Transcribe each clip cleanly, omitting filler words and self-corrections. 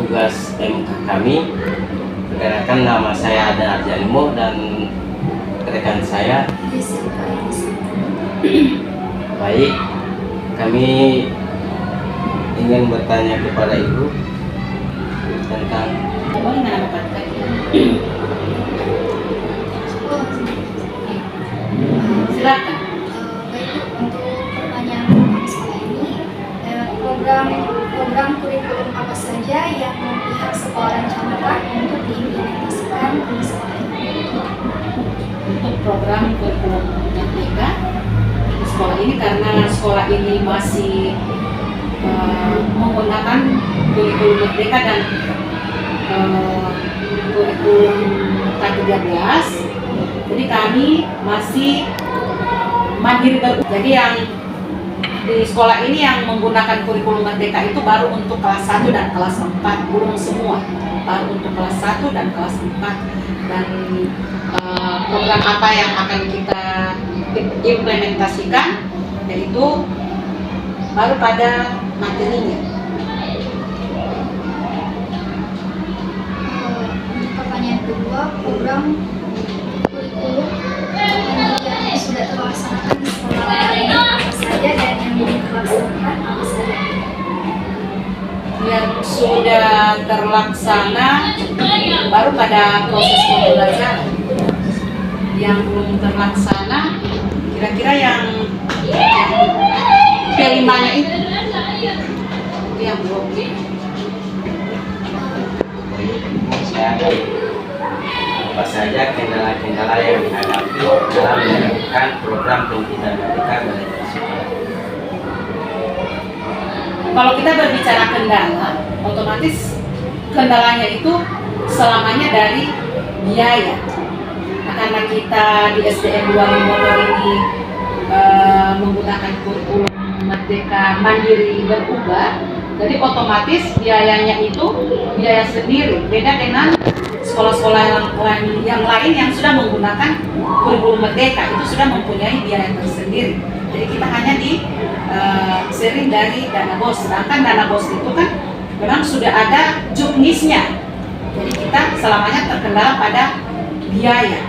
tugas MK kami. Perkenalkan, nama saya Adan Arjanimo dan rekan saya. Baik, kami ingin bertanya kepada Ibu tentang silakan. Baik, untuk pertanyaan sekolah ini, program kurikulum apa saja yang pihak sekolah rencanakan untuk diimplementasikan di sekolah ini? Untuk program kurikulum Merdeka di sekolah ini, karena sekolah ini masih menggunakan kurikulum Merdeka dan kurikulum K13, jadi kami masih mandiri baru. Jadi yang di sekolah ini yang menggunakan kurikulum Merdeka itu baru untuk kelas 1 dan kelas 4, belum semua, baru untuk kelas 1 dan kelas 4. Dan program apa yang akan kita implementasikan yaitu baru pada materinya. Untuk pertanyaan kedua, program kurikulum yang sudah terlaksanakan di sekolah ini apa saja dan yang belum terlaksanakan apa saja? Yang sudah terlaksana baru pada proses pembelajaran. Yang belum terlaksana kira-kira yang P5-nya itu yang belum. apa saja kendala-kendala yang dihadapi dalam menjalankan program pendidikan Merdeka belajar sekolah. Kalau kita berbicara kendala, otomatis kendalanya itu selamanya dari biaya. Nah, karena kita di SDN 2 Motor ini menggunakan kurikulum Merdeka Mandiri Berubah, jadi otomatis biayanya itu biaya sendiri. Beda dengan sekolah-sekolah yang lain yang sudah menggunakan kurikulum Merdeka, itu sudah mempunyai biaya tersendiri. Jadi kita hanya di sharing dari dana BOS, sedangkan dana BOS itu kan memang sudah ada juknisnya. Jadi kita selamanya terkendala pada biaya.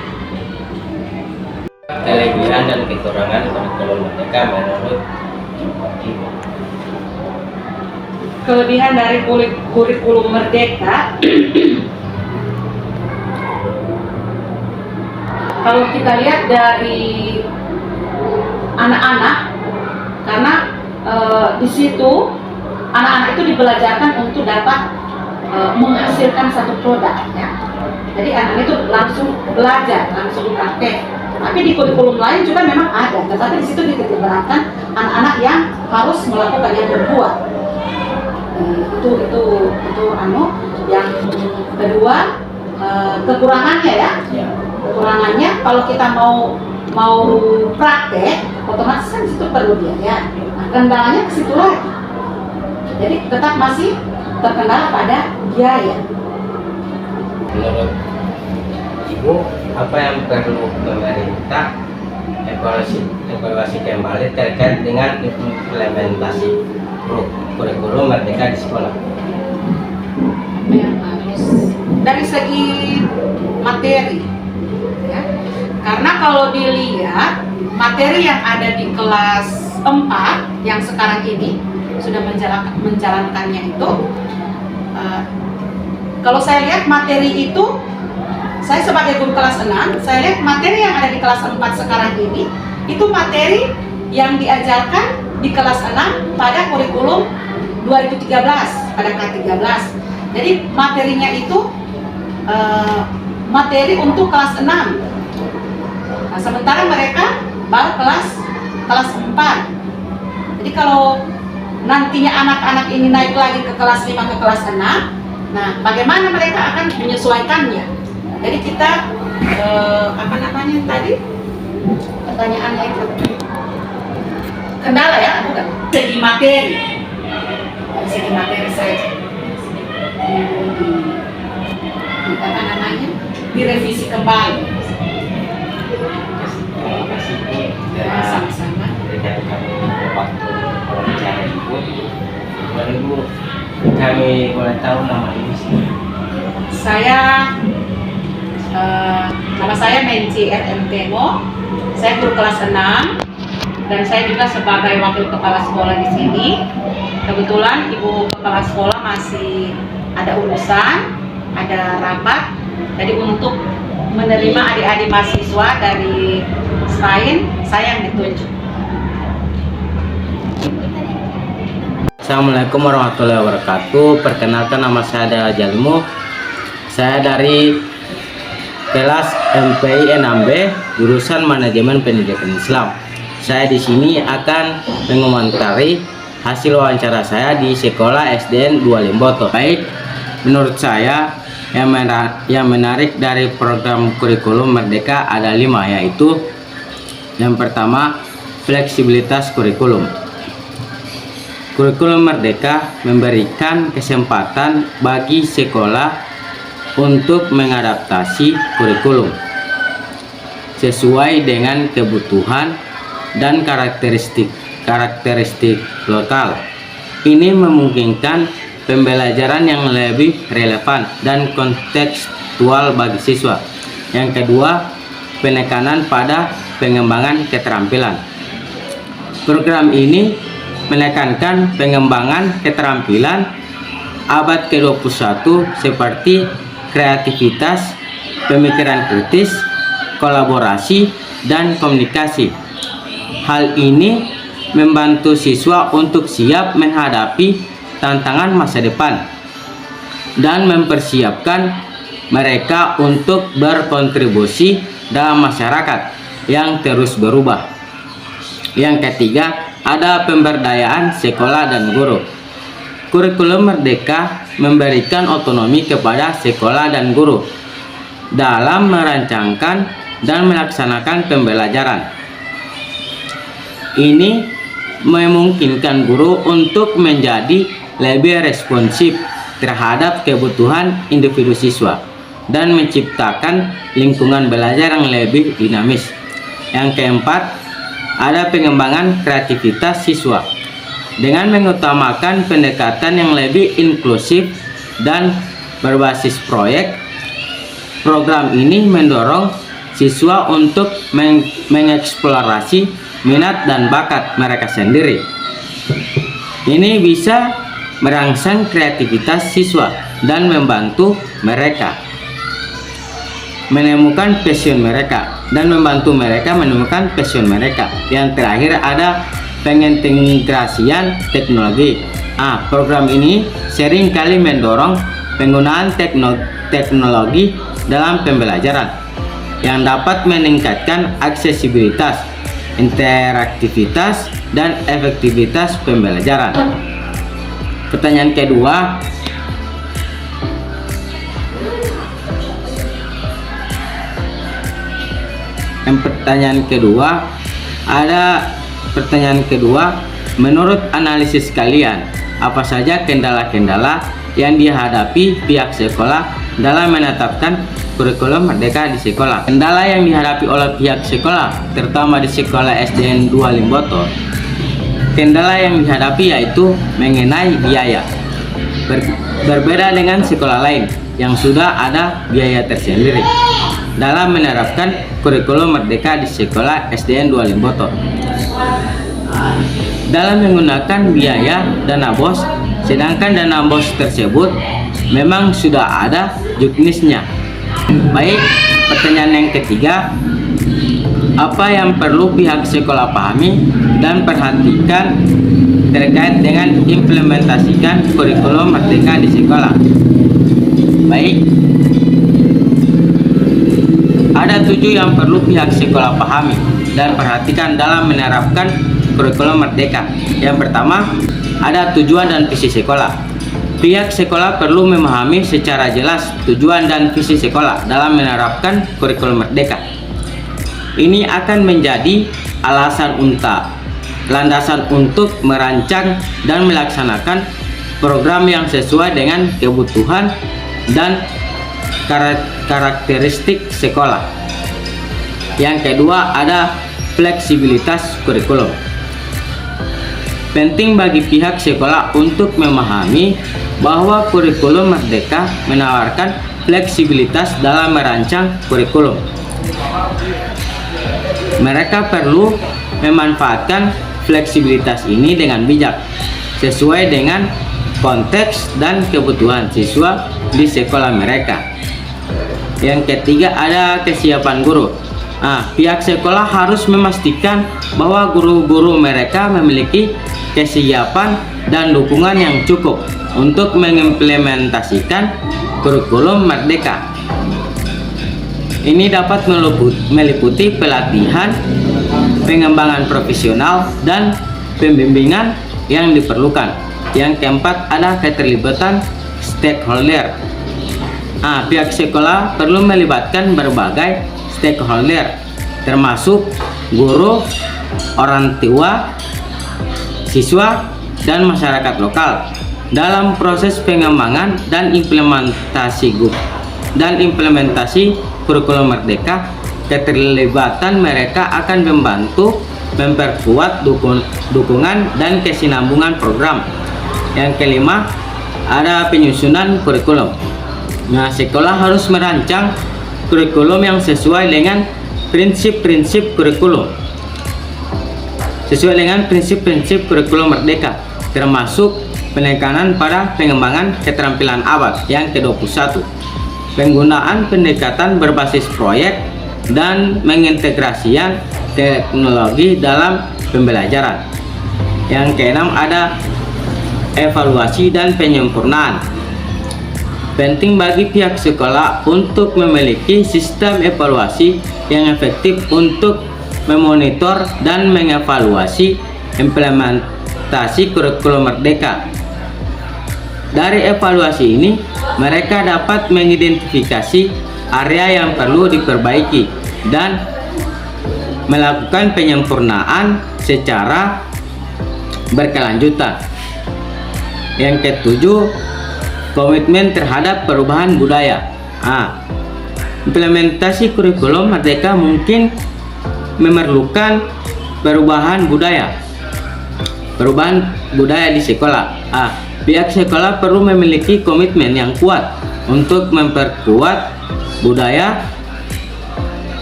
Kelebihan dan kekurangan kurikulum Merdeka menurut Ibu. Kelebihan dari kurikulum Merdeka, kalau kita lihat dari anak-anak, karena di situ anak-anak itu dibelajarkan untuk dapat menghasilkan satu produk, ya. Jadi anak itu langsung belajar, langsung praktek. Tapi di kurikulum lain juga memang ada, tetapi di situ dititikberatkan anak-anak yang harus melakukan, yang berbuat. Itu yang kedua, kekurangannya ya. Kekurangannya kalau kita mau praktek, otomatis kan situ perlu biaya. Nah, kendalanya ke situ lagi. Jadi tetap masih terkendala pada biaya. Menurut Ibu, apa yang perlu pemerintah evaluasi kembali terkait dengan implementasi kurikulum Merdeka di sekolah? Yang harus dari segi materi, ya. Karena kalau dilihat materi yang ada di kelas 4 yang sekarang ini sudah menjalankannya itu, kalau saya lihat materi itu, saya sebagai guru kelas 6, saya lihat materi yang ada di kelas 4 sekarang ini itu materi yang diajarkan di kelas 6 pada kurikulum 2013, pada K13. Jadi materinya itu materi untuk kelas 6. Nah, sementara mereka baru kelas 4. Jadi kalau nantinya anak-anak ini naik lagi ke kelas 5, ke kelas 6, nah bagaimana mereka akan menyesuaikannya? Jadi kita tadi pertanyaannya itu kendala ya, bukan segi materi. Dari segi materi saja direvisi kembali. Terima kasih Bu. Sama-sama. Dari kami waktu wawancara Ibu. Ibu, kami boleh tahu nama ibu sendiri? Nama saya Menci RM Temo. Saya guru kelas 6 dan saya juga sebagai wakil kepala sekolah di sini. Kebetulan ibu kepala sekolah masih ada urusan, ada rapat. Jadi untuk menerima adik-adik mahasiswa dari STAIN, saya yang ditunjuk. Assalamualaikum warahmatullahi wabarakatuh. Perkenalkan, nama saya Adalah Jalmu. Saya dari kelas MPI 6B, jurusan Manajemen Pendidikan Islam. Saya di sini akan mengomentari hasil wawancara saya di sekolah SDN 2 Limboto. Baik, menurut saya yang menarik dari program kurikulum Merdeka ada 5, yaitu yang pertama, fleksibilitas kurikulum. Kurikulum Merdeka memberikan kesempatan bagi sekolah untuk mengadaptasi kurikulum sesuai dengan kebutuhan dan karakteristik lokal. Ini memungkinkan pembelajaran yang lebih relevan dan kontekstual bagi siswa. Yang kedua, penekanan pada pengembangan keterampilan. Program ini menekankan pengembangan keterampilan abad ke-21 seperti kreativitas, pemikiran kritis, kolaborasi, dan komunikasi. Hal ini membantu siswa untuk siap menghadapi tantangan masa depan dan mempersiapkan mereka untuk berkontribusi dalam masyarakat yang terus berubah. Yang ketiga, ada pemberdayaan sekolah dan guru. Kurikulum Merdeka memberikan otonomi kepada sekolah dan guru dalam merancangkan dan melaksanakan pembelajaran. Ini memungkinkan guru untuk menjadi lebih responsif terhadap kebutuhan individu siswa dan menciptakan lingkungan belajar yang lebih dinamis. Yang keempat, ada pengembangan kreativitas siswa. Dengan mengutamakan pendekatan yang lebih inklusif dan berbasis proyek, program ini mendorong siswa untuk mengeksplorasi minat dan bakat mereka sendiri. Ini bisa merangsang kreativitas siswa dan membantu mereka menemukan passion mereka menemukan passion mereka. Yang terakhir, ada pengintegrasian teknologi. Program ini sering kali mendorong penggunaan teknologi dalam pembelajaran yang dapat meningkatkan aksesibilitas, interaktivitas, dan efektivitas pembelajaran. Pertanyaan kedua, menurut analisis kalian, apa saja kendala-kendala yang dihadapi pihak sekolah dalam menetapkan kurikulum Merdeka di sekolah? Kendala yang dihadapi oleh pihak sekolah, terutama di sekolah SDN 2 Limboto, kendala yang dihadapi yaitu mengenai biaya. Berbeda dengan sekolah lain yang sudah ada biaya tersendiri dalam menerapkan kurikulum Merdeka di sekolah SDN 2 Limboto. Dalam menggunakan biaya dana BOS, sedangkan dana BOS tersebut memang sudah ada juknisnya. Baik, pertanyaan yang ketiga, apa yang perlu pihak sekolah pahami dan perhatikan terkait dengan implementasikan kurikulum Merdeka di sekolah? Baik, ada 7 yang perlu pihak sekolah pahami dan perhatikan dalam menerapkan kurikulum Merdeka. Yang pertama, ada tujuan dan visi sekolah. Pihak sekolah perlu memahami secara jelas tujuan dan visi sekolah dalam menerapkan kurikulum Merdeka. Ini akan menjadi landasan untuk merancang dan melaksanakan program yang sesuai dengan kebutuhan dan karakteristik sekolah. Yang kedua, ada fleksibilitas kurikulum. Penting bagi pihak sekolah untuk memahami bahwa kurikulum Merdeka menawarkan fleksibilitas dalam merancang kurikulum. Mereka perlu memanfaatkan fleksibilitas ini dengan bijak, sesuai dengan konteks dan kebutuhan siswa di sekolah mereka. Yang ketiga ada kesiapan guru. Pihak sekolah harus memastikan bahwa guru-guru mereka memiliki kesiapan dan dukungan yang cukup untuk mengimplementasikan kurikulum Merdeka. Ini dapat meliputi pelatihan, pengembangan profesional, dan pembimbingan yang diperlukan. Yang keempat ada keterlibatan stakeholder. Pihak sekolah perlu melibatkan berbagai stakeholder, termasuk guru, orang tua, siswa, dan masyarakat lokal dalam proses pengembangan dan implementasi kurikulum Merdeka. Keterlibatan mereka akan membantu memperkuat dukungan dan kesinambungan program. Yang kelima ada penyusunan kurikulum. Sekolah harus merancang kurikulum yang sesuai dengan prinsip-prinsip kurikulum Merdeka, termasuk penekanan pada pengembangan keterampilan abad yang ke-21, penggunaan pendekatan berbasis proyek, dan mengintegrasikan teknologi dalam pembelajaran. Yang keenam ada evaluasi dan penyempurnaan. Penting bagi pihak sekolah untuk memiliki sistem evaluasi yang efektif untuk memonitor dan mengevaluasi implementasi kurikulum Merdeka. Dari evaluasi ini, mereka dapat mengidentifikasi area yang perlu diperbaiki dan melakukan penyempurnaan secara berkelanjutan. Yang ketujuh, komitmen terhadap perubahan budaya. Implementasi kurikulum Merdeka mungkin memerlukan perubahan budaya di sekolah. Pihak sekolah perlu memiliki komitmen yang kuat untuk memperkuat budaya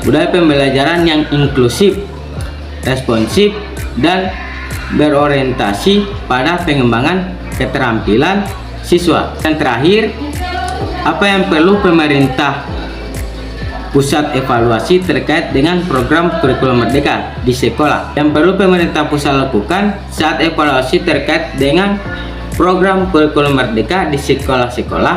pembelajaran yang inklusif, responsif, dan berorientasi pada pengembangan keterampilan siswa. Yang terakhir, apa yang perlu pemerintah pusat evaluasi terkait dengan program kurikulum Merdeka di sekolah? Yang perlu pemerintah pusat lakukan saat evaluasi terkait dengan program kurikulum Merdeka di sekolah-sekolah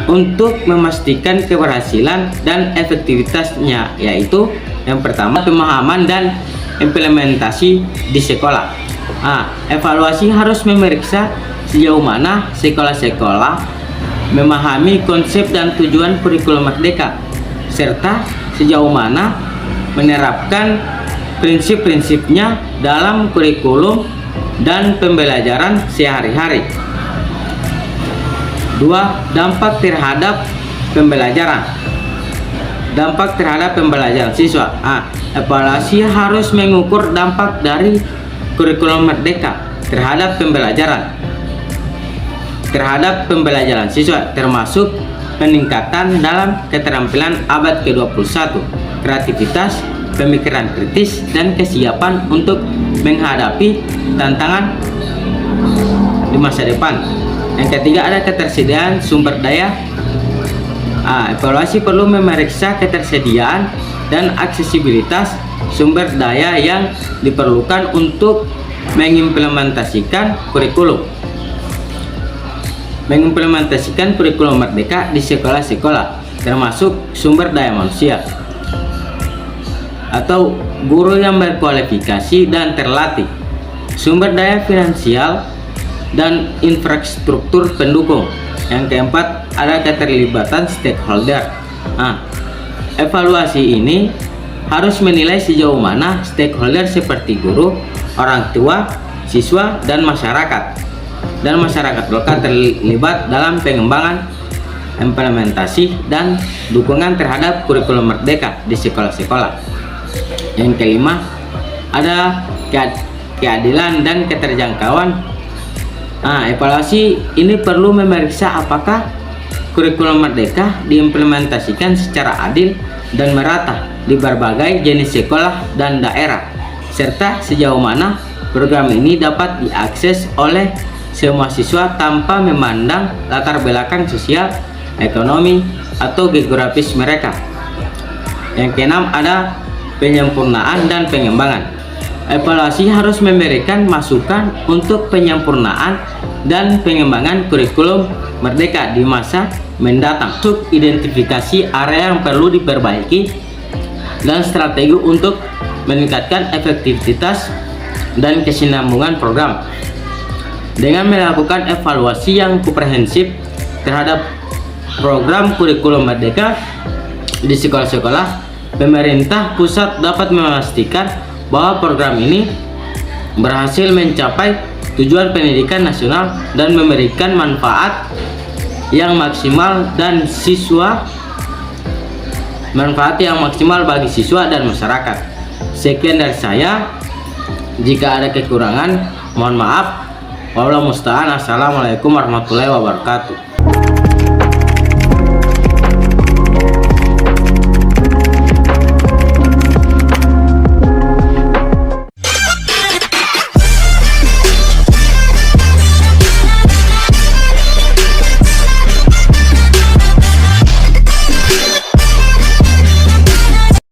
untuk memastikan keberhasilan dan efektivitasnya, yaitu yang pertama, pemahaman dan implementasi di sekolah. Evaluasi harus memeriksa sejauh mana sekolah-sekolah memahami konsep dan tujuan kurikulum Merdeka, serta sejauh mana menerapkan prinsip-prinsipnya dalam kurikulum dan pembelajaran sehari-hari. 2. Dampak terhadap pembelajaran. Dampak terhadap pembelajaran siswa. Evaluasi harus mengukur dampak dari kurikulum Merdeka terhadap pembelajaran siswa, termasuk peningkatan dalam keterampilan abad ke-21, kreativitas, pemikiran kritis, dan kesiapan untuk menghadapi tantangan di masa depan. Yang ketiga ada ketersediaan sumber daya. Evaluasi perlu memeriksa ketersediaan dan aksesibilitas sumber daya yang diperlukan untuk mengimplementasikan kurikulum Merdeka di sekolah-sekolah, termasuk sumber daya manusia atau guru yang berkualifikasi dan terlatih, sumber daya finansial, dan infrastruktur pendukung. Yang keempat ada keterlibatan stakeholder. Evaluasi ini harus menilai sejauh mana stakeholder seperti guru, orang tua, siswa, dan masyarakat lokal terlibat dalam pengembangan, implementasi, dan dukungan terhadap kurikulum Merdeka di sekolah-sekolah. Yang kelima ada keadilan dan keterjangkauan Nah, evaluasi ini perlu memeriksa apakah kurikulum Merdeka diimplementasikan secara adil dan merata di berbagai jenis sekolah dan daerah, serta sejauh mana program ini dapat diakses oleh semua siswa tanpa memandang latar belakang sosial, ekonomi, atau geografis mereka. Yang keenam, ada penyempurnaan dan pengembangan. Evaluasi harus memberikan masukan untuk penyempurnaan dan pengembangan kurikulum Merdeka di masa mendatang, untuk identifikasi area yang perlu diperbaiki dan strategi untuk meningkatkan efektivitas dan kesinambungan program. Dengan melakukan evaluasi yang komprehensif terhadap program kurikulum Merdeka di sekolah-sekolah, pemerintah pusat dapat memastikan bahwa program ini berhasil mencapai tujuan pendidikan nasional dan memberikan manfaat yang maksimal bagi siswa dan masyarakat. Sekian dari saya. Jika ada kekurangan, mohon maaf. Wallahu musta'an. Assalamualaikum warahmatullahi wabarakatuh.